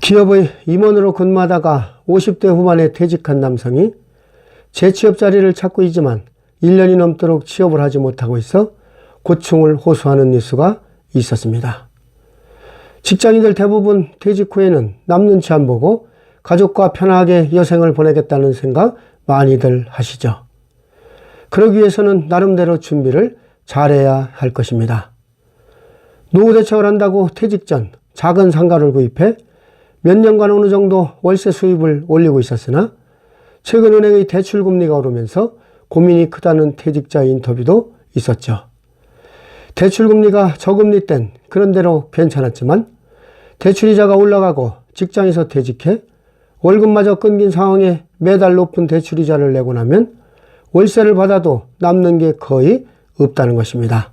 기업의 임원으로 근무하다가 50대 후반에 퇴직한 남성이 재취업 자리를 찾고 있지만 1년이 넘도록 취업을 하지 못하고 있어 고충을 호소하는 뉴스가 있었습니다. 직장인들 대부분 퇴직 후에는 남 눈치 안 보고 가족과 편하게 여생을 보내겠다는 생각 많이들 하시죠. 그러기 위해서는 나름대로 준비를 잘해야 할 것입니다. 노후 대책을 한다고 퇴직 전 작은 상가를 구입해 몇 년간 어느 정도 월세 수입을 올리고 있었으나 최근 은행의 대출금리가 오르면서 고민이 크다는 퇴직자의 인터뷰도 있었죠. 대출금리가 저금리 땐 그런대로 괜찮았지만 대출이자가 올라가고 직장에서 퇴직해 월급마저 끊긴 상황에 매달 높은 대출이자를 내고 나면 월세를 받아도 남는 게 거의 없다는 것입니다.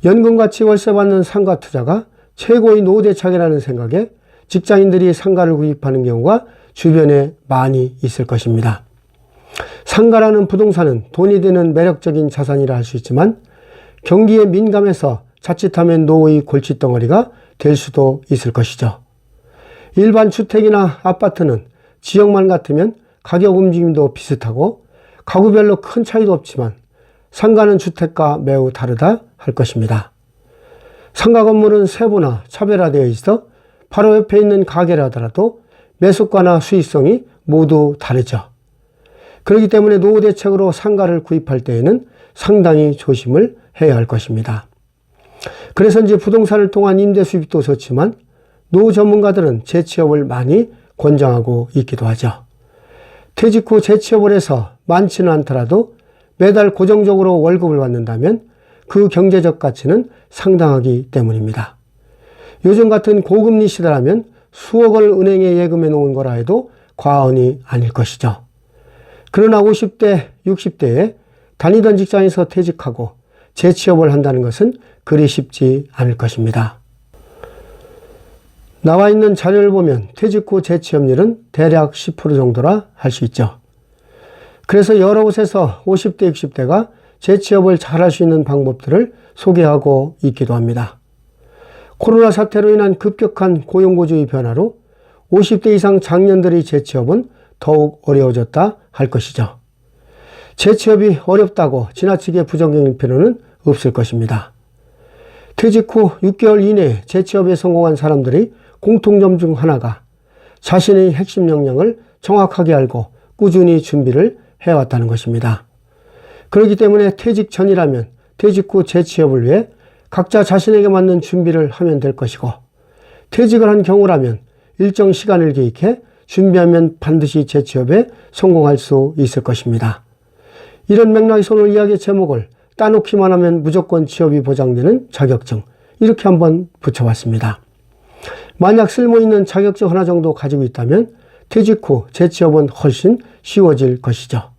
연금같이 월세 받는 상가 투자가 최고의 노후 대책이라는 생각에 직장인들이 상가를 구입하는 경우가 주변에 많이 있을 것입니다. 상가라는 부동산은 돈이 되는 매력적인 자산이라 할 수 있지만 경기에 민감해서 자칫하면 노후의 골칫덩어리가 될 수도 있을 것이죠. 일반 주택이나 아파트는 지역만 같으면 가격 움직임도 비슷하고 가구별로 큰 차이도 없지만 상가는 주택과 매우 다르다 할 것입니다. 상가 건물은 세부나 차별화되어 있어 바로 옆에 있는 가게라 하더라도 매수가나 수익성이 모두 다르죠. 그렇기 때문에 노후 대책으로 상가를 구입할 때에는 상당히 조심을 해야 할 것입니다. 그래서인지 부동산을 통한 임대 수입도 좋지만 노후 전문가들은 재취업을 많이 권장하고 있기도 하죠. 퇴직 후 재취업을 해서 많지는 않더라도 매달 고정적으로 월급을 받는다면 그 경제적 가치는 상당하기 때문입니다. 요즘 같은 고금리 시대라면 수억 원을 은행에 예금해 놓은 거라 해도 과언이 아닐 것이죠. 그러나 50대, 60대에 다니던 직장에서 퇴직하고 재취업을 한다는 것은 그리 쉽지 않을 것입니다. 나와 있는 자료를 보면 퇴직 후 재취업률은 대략 10% 정도라 할 수 있죠. 그래서 여러 곳에서 50대, 60대가 재취업을 잘할 수 있는 방법들을 소개하고 있기도 합니다. 코로나 사태로 인한 급격한 고용구조의 변화로 50대 이상 장년들의 재취업은 더욱 어려워졌다 할 것이죠. 재취업이 어렵다고 지나치게 부정적인 필요는 없을 것입니다. 퇴직 후 6개월 이내에 재취업에 성공한 사람들의 공통점 중 하나가 자신의 핵심 역량을 정확하게 알고 꾸준히 준비를 해왔다는 것입니다. 그렇기 때문에 퇴직 전이라면 퇴직 후 재취업을 위해 각자 자신에게 맞는 준비를 하면 될 것이고 퇴직을 한 경우라면 일정 시간을 계획해 준비하면 반드시 재취업에 성공할 수 있을 것입니다. 이런 맥락에서 오늘 이야기의 제목을 따놓기만 하면 무조건 취업이 보장되는 자격증 이렇게 한번 붙여봤습니다. 만약 쓸모있는 자격증 하나 정도 가지고 있다면 퇴직 후 재취업은 훨씬 쉬워질 것이죠.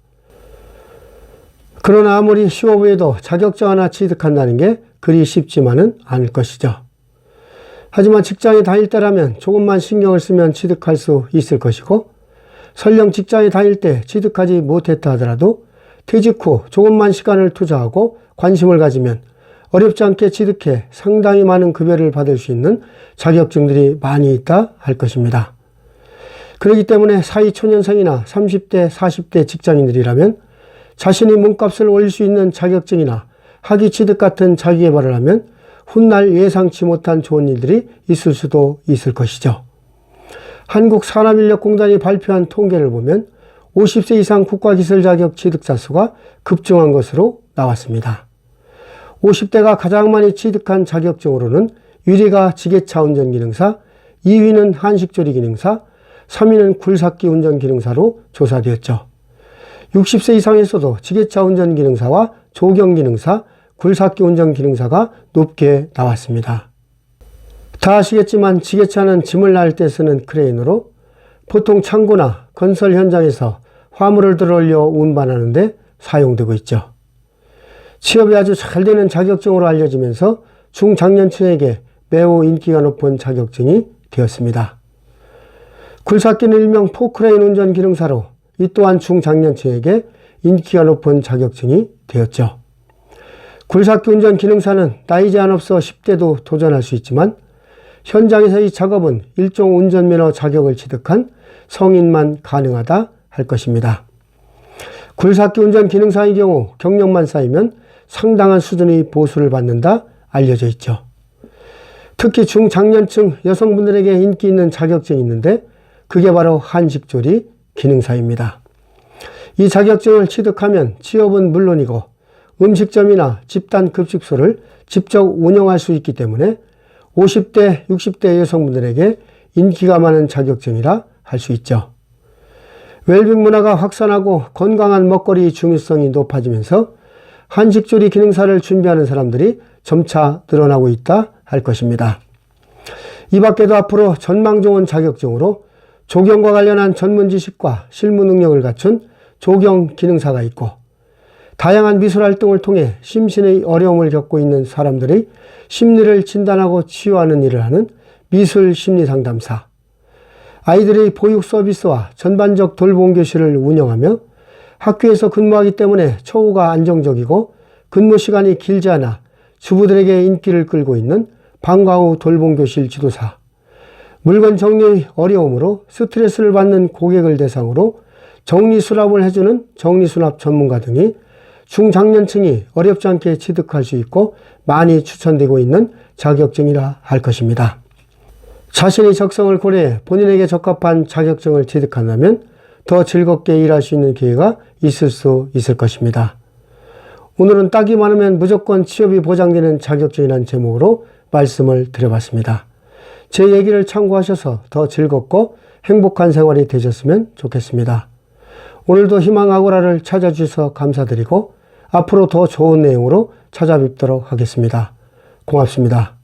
그러나 아무리 쉬워 보여도 자격증 하나 취득한다는 게 그리 쉽지만은 않을 것이죠. 하지만 직장에 다닐 때라면 조금만 신경을 쓰면 취득할 수 있을 것이고 설령 직장에 다닐 때 취득하지 못했다 하더라도 퇴직 후 조금만 시간을 투자하고 관심을 가지면 어렵지 않게 취득해 상당히 많은 급여를 받을 수 있는 자격증들이 많이 있다 할 것입니다. 그렇기 때문에 사회초년생이나 30대, 40대 직장인들이라면 자신이 몸값을 올릴 수 있는 자격증이나 학위 취득 같은 자기개발을 하면 훗날 예상치 못한 좋은 일들이 있을 수도 있을 것이죠. 한국산업인력공단이 발표한 통계를 보면 50세 이상 국가기술 자격 취득자 수가 급증한 것으로 나왔습니다. 50대가 가장 많이 취득한 자격증으로는 1위가 지게차 운전기능사, 2위는 한식조리 기능사, 3위는 굴삭기 운전기능사로 조사되었죠. 60세 이상에서도 지게차 운전기능사와 조경기능사, 굴삭기 운전기능사가 높게 나왔습니다. 다 아시겠지만 지게차는 짐을 날 때 쓰는 크레인으로 보통 창고나 건설 현장에서 화물을 들어올려 운반하는 데 사용되고 있죠. 취업이 아주 잘 되는 자격증으로 알려지면서 중장년층에게 매우 인기가 높은 자격증이 되었습니다. 굴삭기는 일명 포크레인 운전기능사로 이 또한 중장년층에게 인기가 높은 자격증이 되었죠. 굴삭기 운전기능사는 나이 제한 없어 10대도 도전할 수 있지만 현장에서 이 작업은 일종 운전면허 자격을 취득한 성인만 가능하다 할 것입니다. 굴삭기 운전 기능사의 경우 경력만 쌓이면 상당한 수준의 보수를 받는다 알려져 있죠. 특히 중장년층 여성분들에게 인기 있는 자격증이 있는데 그게 바로 한식조리 기능사입니다. 이 자격증을 취득하면 취업은 물론이고 음식점이나 집단급식소를 직접 운영할 수 있기 때문에 50대, 60대 여성분들에게 인기가 많은 자격증이라 할 수 있죠. 웰빙 문화가 확산하고 건강한 먹거리 중요성이 높아지면서 한식조리 기능사를 준비하는 사람들이 점차 늘어나고 있다 할 것입니다. 이 밖에도 앞으로 전망 좋은 자격증으로 조경과 관련한 전문 지식과 실무 능력을 갖춘 조경 기능사가 있고, 다양한 미술 활동을 통해 심신의 어려움을 겪고 있는 사람들의 심리를 진단하고 치유하는 일을 하는 미술 심리 상담사, 아이들의 보육 서비스와 전반적 돌봄 교실을 운영하며 학교에서 근무하기 때문에 처우가 안정적이고 근무 시간이 길지 않아 주부들에게 인기를 끌고 있는 방과 후 돌봄 교실 지도사, 물건 정리의 어려움으로 스트레스를 받는 고객을 대상으로 정리수납을 해주는 정리수납 전문가 등이 중장년층이 어렵지 않게 취득할 수 있고 많이 추천되고 있는 자격증이라 할 것입니다. 자신의 적성을 고려해 본인에게 적합한 자격증을 취득한다면 더 즐겁게 일할 수 있는 기회가 있을 수 있을 것입니다. 오늘은 딱이 많으면 무조건 취업이 보장되는 자격증이라는 제목으로 말씀을 드려봤습니다. 제 얘기를 참고하셔서 더 즐겁고 행복한 생활이 되셨으면 좋겠습니다. 오늘도 희망아고라를 찾아주셔서 감사드리고 앞으로 더 좋은 내용으로 찾아뵙도록 하겠습니다. 고맙습니다.